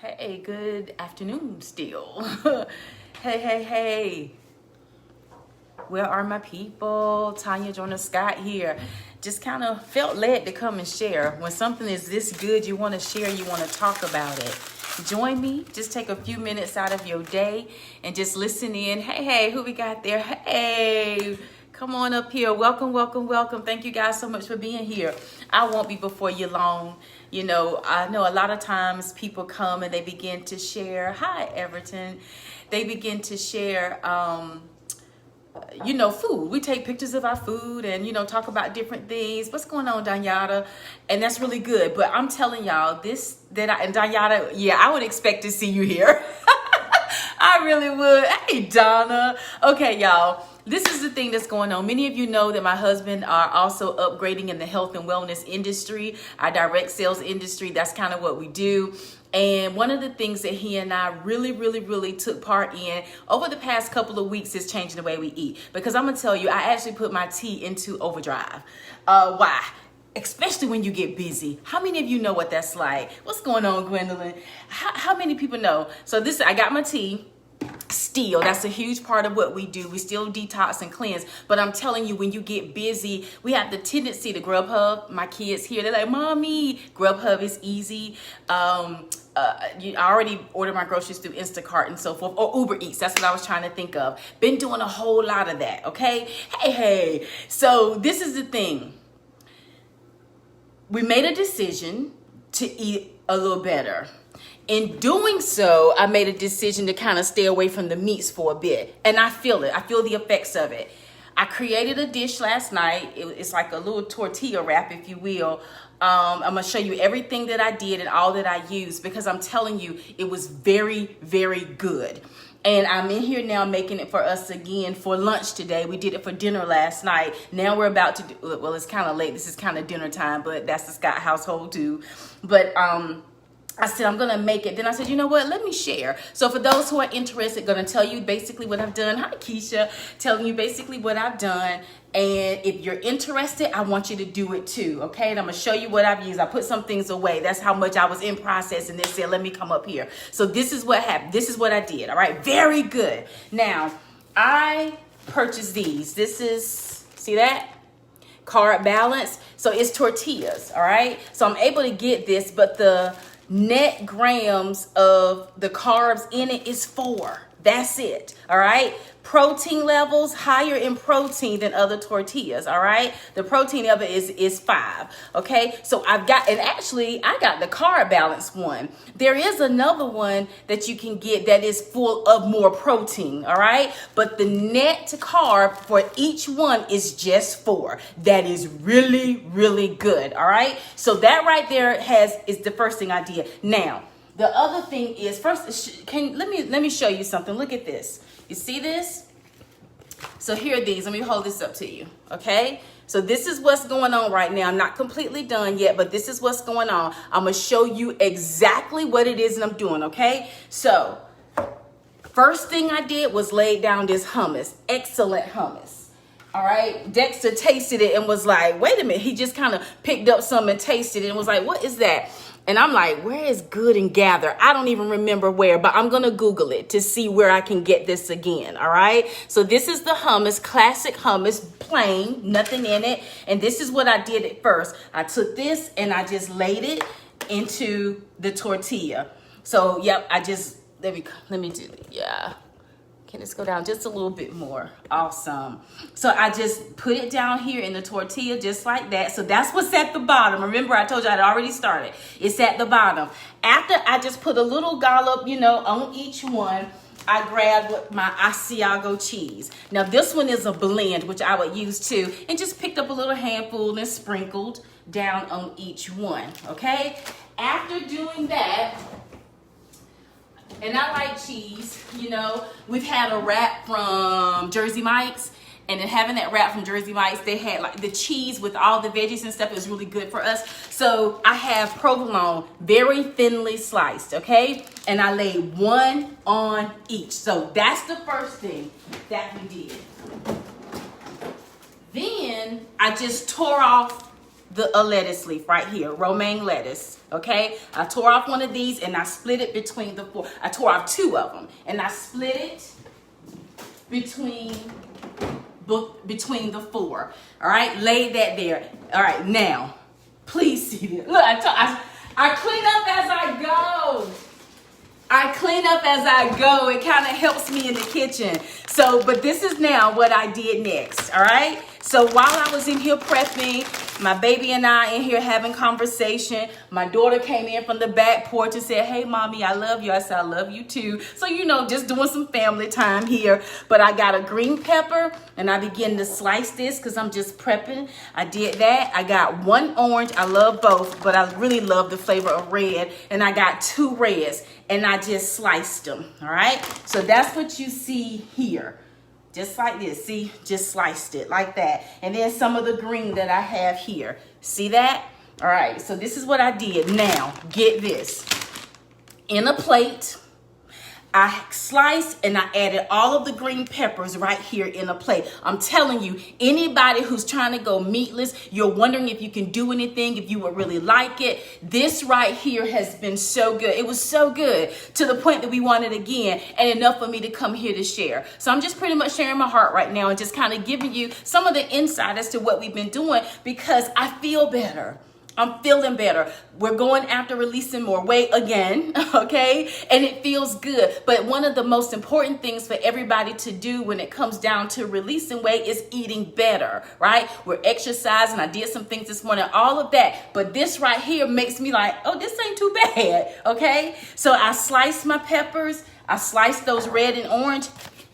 Hey, good afternoon still. Hey. Where are my people? Tonya Jordan Scott here. Just kind of felt led to come and share. When something is this good, you want to share, you want to talk about it. Join me. Just take a few minutes out of your day and just listen in. Hey, who we got there? Hey, come on up here. Welcome. Thank you guys so much for being here. I won't be before you long. You know, I know a lot of times people come and they begin to share. Hi, Everton. They begin to share, food. We take pictures of our food and, talk about different things. What's going on, Delgada? And that's really good. But I'm telling y'all Delgada, I would expect to see you here. I really would. Hey, Donna. Okay, y'all. This is the thing that's going on. Many of you know that my husband are also upgrading in the health and wellness industry, our direct sales industry. That's kind of what we do. And one of the things that he and I really took part in over the past couple of weeks is changing the way we eat. Because I'm going to tell you, I actually put my tea into overdrive. Why? Especially when you get busy. How many of you know what that's like? What's going on, Gwendolyn? How many people know? So I got my tea. Still, that's a huge part of what we do. We still detox and cleanse. But I'm telling you, when you get busy, we have the tendency to Grubhub. My kids here, they're like, Mommy, Grubhub is easy. I already ordered my groceries through Instacart and so forth, or Uber Eats. That's what I was trying to think of. Been doing a whole lot of that, okay? Hey. So this is the thing. We made a decision to eat a little better. In doing so, I made a decision to kind of stay away from the meats for a bit. And I feel it. I feel the effects of it. I created a dish last night. It's like a little tortilla wrap, if you will. I'm going to show you everything that I did and all that I used because I'm telling you, it was very good. And I'm in here now making it for us again for lunch today. We did it for dinner last night. Now we're about to do, well, it's kind of late. This is kind of dinner time, but that's the Scott household too. But, I said, I'm going to make it. Then I said, you know what? Let me share. So for those who are interested, going to tell you basically what I've done. Hi, Keisha. Telling you basically what I've done. And if you're interested, I want you to do it too. Okay. And I'm going to show you what I've used. I put some things away. That's how much I was in process. And they said, let me come up here. So this is what happened. This is what I did. All right. Very good. Now, I purchased these. This is, see that? Carb balance. So it's tortillas. All right. So I'm able to get this, but the net grams of the carbs in it is 4. That's it. All right. Protein levels higher in protein than other tortillas. All right. The protein of it is 5. Okay. So I got the carb balance one. There is another one that you can get that is full of more protein. All right. But the net carb for each one is just 4. That is really good. All right. So that right there is the first thing I did. Now, the other thing is first, let me show you something. Look at this. You see this? So here are these. Let me hold this up to you. Okay. So this is what's going on right now. I'm not completely done yet, but this is what's going on. I'm going to show you exactly what it is that I'm doing. Okay. So first thing I did was lay down this hummus. Excellent hummus. All right. Dexter tasted it and was like, wait a minute. He just kind of picked up some and tasted it and was like, what is that? And I'm like, where is Good and Gather? I don't even remember where, but I'm going to Google it to see where I can get this again. All right. So this is the hummus, classic hummus, plain, nothing in it. And this is what I did at first. I took this and I just laid it into the tortilla. So, yep, let me do it. Yeah. Can this go down just a little bit more? Awesome. So I just put it down here in the tortilla just like that. So that's what's at the bottom. Remember, I told you I'd already started. It's at the bottom. After I just put a little dollop, on each one, I grabbed my Asiago cheese. Now this one is a blend, which I would use too, and just picked up a little handful and sprinkled down on each one. Okay. After doing that, and I like cheese, we've had a wrap from Jersey Mike's, and then having that wrap from Jersey Mike's, they had like the cheese with all the veggies and stuff. It was really good for us. So I have provolone, very thinly sliced, okay? And I laid one on each. So that's the first thing that we did. Then I just tore off a lettuce leaf right here, romaine lettuce, okay? I tore off one of these and I split it between the 4. I tore off 2 of them and I split it between the 4. All right, laid that there. All right, now, please see this. Look, I clean up as I go. I clean up as I go. It kind of helps me in the kitchen. So, but this is now what I did next, all right? So while I was in here prepping, my baby and I in here having conversation, my daughter came in from the back porch and said, hey, mommy, I love you. I said, I love you too. So, you know, just doing some family time here. But I got a green pepper and I began to slice this because I'm just prepping. I did that. I got 1 orange. I love both, but I really love the flavor of red. And I got 2 reds and I just sliced them. All right. So that's what you see here. Just like this, see, just sliced it like that. And then some of the green that I have here. See that? All right, so this is what I did. Now, get this. In a plate, I sliced and I added all of the green peppers right here in a plate. I'm telling you, anybody who's trying to go meatless, you're wondering if you can do anything, if you would really like it. This right here has been so good. It was so good to the point that we want it again and enough for me to come here to share. So I'm just pretty much sharing my heart right now and just kind of giving you some of the insight as to what we've been doing because I feel better. I'm feeling better. We're going after releasing more weight again, okay? And it feels good. But one of the most important things for everybody to do when it comes down to releasing weight is eating better, right? We're exercising. I did some things this morning, all of that. But this right here makes me like, oh, this ain't too bad, okay? So I sliced my peppers. I sliced those red and orange.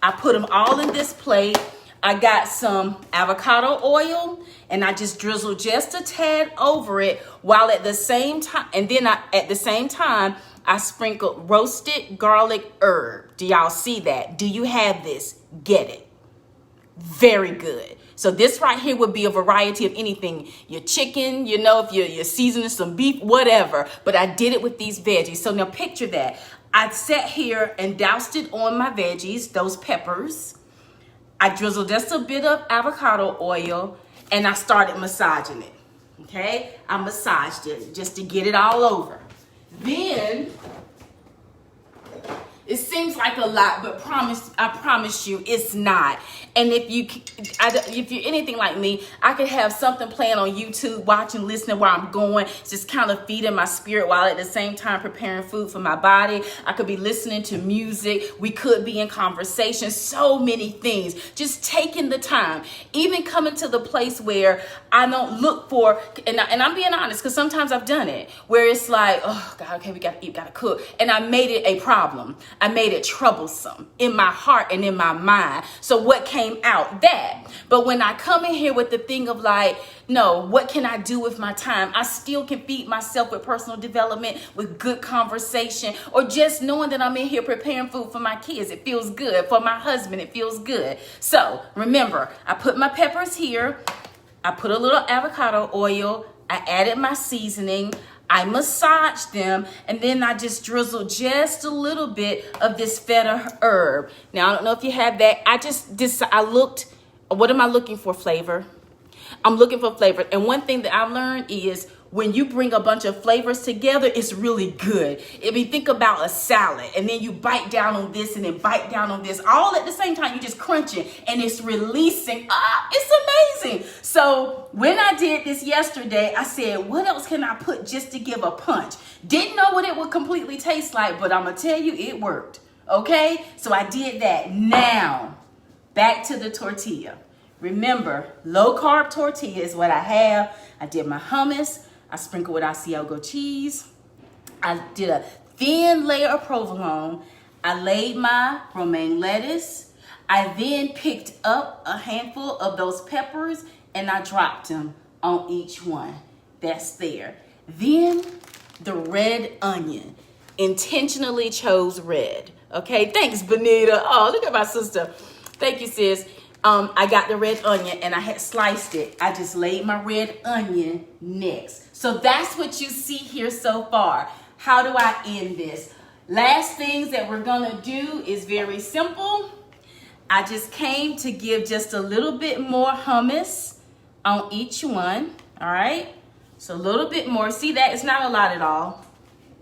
I put them all in this plate. I got some avocado oil and I just drizzled just a tad over it while at the same time, and then at the same time, I sprinkled roasted garlic herb. Do y'all see that? Do you have this? Get it. Very good. So this right here would be a variety of anything. Your chicken, you know, if you're seasoning some beef, whatever. But I did it with these veggies. So now picture that. I sat here and doused it on my veggies, those peppers. I drizzled just a bit of avocado oil and I started massaging it, okay? I massaged it just to get it all over. Then, it seems like a lot, but I promise you it's not. And if you're anything like me, I could have something playing on YouTube, watching, listening where I'm going, just kind of feeding my spirit while at the same time preparing food for my body. I could be listening to music. We could be in conversation. So many things. Just taking the time. Even coming to the place where I don't look for, and I'm being honest, because sometimes I've done it, where it's like, oh God, okay, we gotta eat, gotta cook. And I made it a problem. I made it troublesome in my heart and in my mind. So what came out? That. But when I come in here with the thing of like, no, what can I do with my time? I still can feed myself with personal development, with good conversation, or just knowing that I'm in here preparing food for my kids. It feels good. For my husband, it feels good. So remember, I put my peppers here. I put a little avocado oil. I added my seasoning. I massaged them, and then I just drizzled just a little bit of this feta herb. Now, I don't know if you have that. I looked, what am I looking for? Flavor. I'm looking for flavor. And one thing that I've learned is when you bring a bunch of flavors together, it's really good. If you think about a salad and then you bite down on this and then bite down on this, all at the same time, you just crunch it and it's releasing. It's amazing. So when I did this yesterday, I said, what else can I put just to give a punch? Didn't know what it would completely taste like, but I'm going to tell you it worked. Okay, so I did that. Now, back to the tortilla. Remember, low carb tortilla is what I have. I did my hummus. I sprinkled with Asiago cheese. I did a thin layer of provolone. I laid my romaine lettuce. I then picked up a handful of those peppers and I dropped them on each one. That's there. Then the red onion. Intentionally chose red. Okay, thanks, Benita. Oh, look at my sister. Thank you, sis. I got the red onion and I had sliced it. I just laid my red onion next. So that's what you see here so far. How do I end this? Last things that we're gonna do is very simple. I just came to give just a little bit more hummus on each one. All right. So a little bit more. See that? It's not a lot at all.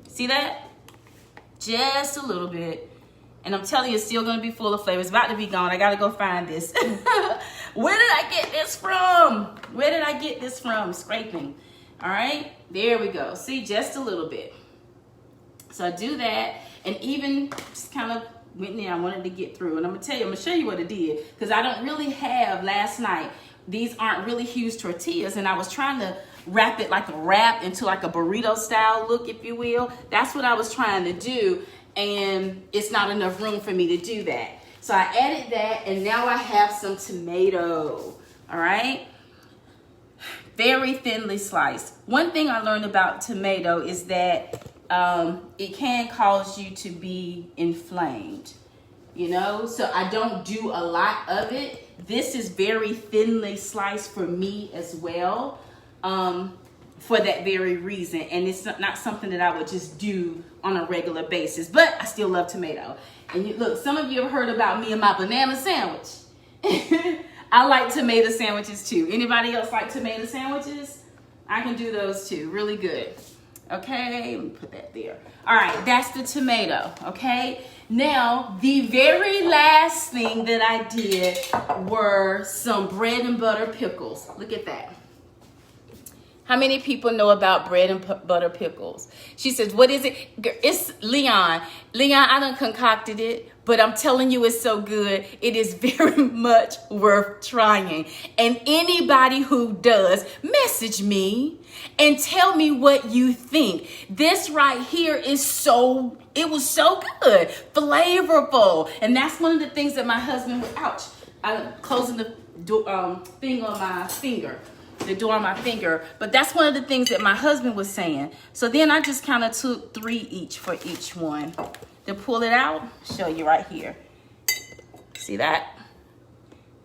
See that? Just a little bit. And I'm telling you, it's still going to be full of flavor. It's about to be gone. I got to go find this. Where did I get this from? Where did I get this from? Scraping. All right. There we go. See, just a little bit. So I do that. And even just kind of went in. I wanted to get through. And I'm going to tell you, I'm going to show you what I did. Because I don't really have last night. These aren't really huge tortillas. And I was trying to wrap it like a wrap into like a burrito style look, if you will. That's what I was trying to do. And it's not enough room for me to do that. So I added that, and now I have some tomato, all right? Very thinly sliced. One thing I learned about tomato is that it can cause you to be inflamed, you know? So I don't do a lot of it. This is very thinly sliced for me as well. For that very reason, and it's not something that I would just do on a regular basis, but I still love tomato. And you, look, some of you have heard about me and my banana sandwich. I like tomato sandwiches too. Anybody else like tomato sandwiches? I can do those too, really good. Okay, let me put that there. All right, that's the tomato, okay? Now, the very last thing that I did were some bread and butter pickles. Look at that. How many people know about bread and butter pickles? She says, what is it? It's Leon. Leon, I done concocted it, but I'm telling you it's so good. It is very much worth trying. And anybody who does, message me and tell me what you think. This right here is it was so good, flavorful. And that's one of the things that my husband was, ouch, I'm closing the thing on my finger. The door on my finger, but that's one of the things that my husband was saying. So then I just kind of took 3 each for each one. To pull it out, show you right here. See that?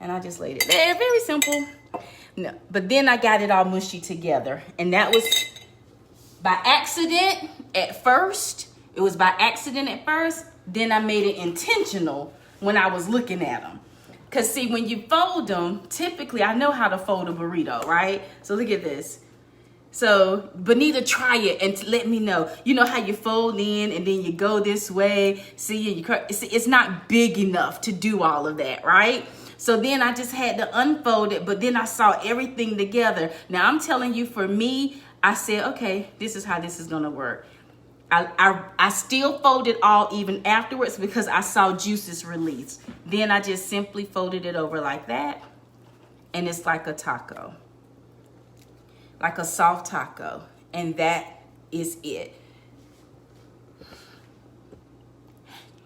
And I just laid it there. Very simple. No, but then I got it all mushy together, and that was by accident at first. It was by accident at first. Then I made it intentional when I was looking at them. Because, see, when you fold them, typically, I know how to fold a burrito, right? So look at this. So, Benita, try it and let me know. You know how you fold in and then you go this way. See, it's not big enough to do all of that, right? So then I just had to unfold it, but then I saw everything together. Now, I'm telling you, for me, I said, okay, this is how this is going to work. I still folded all even afterwards because I saw juices release. Then I just simply folded it over like that. And it's like a taco. Like a soft taco. And that is it.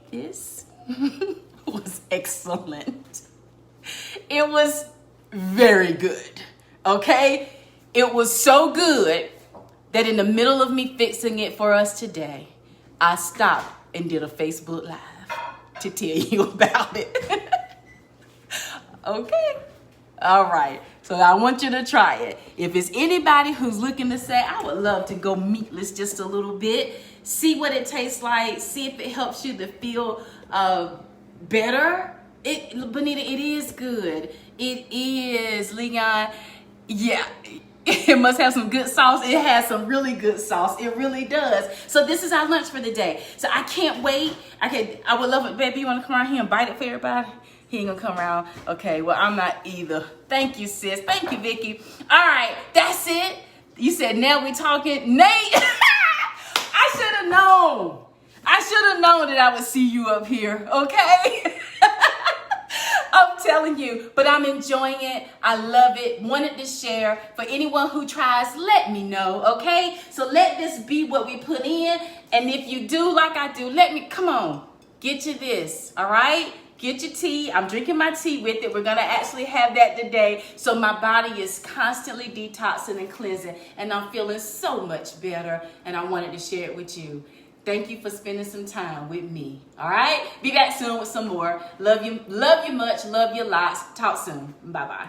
This was excellent. It was very good. Okay? It was so good that in the middle of me fixing it for us today, I stopped and did a Facebook Live to tell you about it. Okay. All right. So I want you to try it. If it's anybody who's looking to say, I would love to go meatless just a little bit, see what it tastes like, see if it helps you to feel better. Benita, it is good. It is, Leon. Yeah. It must have some good sauce. It has some really good sauce. It really does. So this is our lunch for the day. So I can't wait. I would love it. Baby, you want to come around here and bite it for everybody? He ain't gonna come around. Okay, well, I'm not either. Thank you, sis. Thank you, Vicky. All right, that's it. You said, now we talking. Nate, I should have known. I should have known that I would see you up here, okay? I'm telling you, but I'm enjoying it. I love it. Wanted to share. For anyone who tries, let me know, okay? So let this be what we put in. And if you do like I do, come on, get you this, all right? Get your tea. I'm drinking my tea with it. We're going to actually have that today. So my body is constantly detoxing and cleansing. And I'm feeling so much better. And I wanted to share it with you. Thank you for spending some time with me. All right? Be back soon with some more. Love you much. Love you lots. Talk soon. Bye-bye.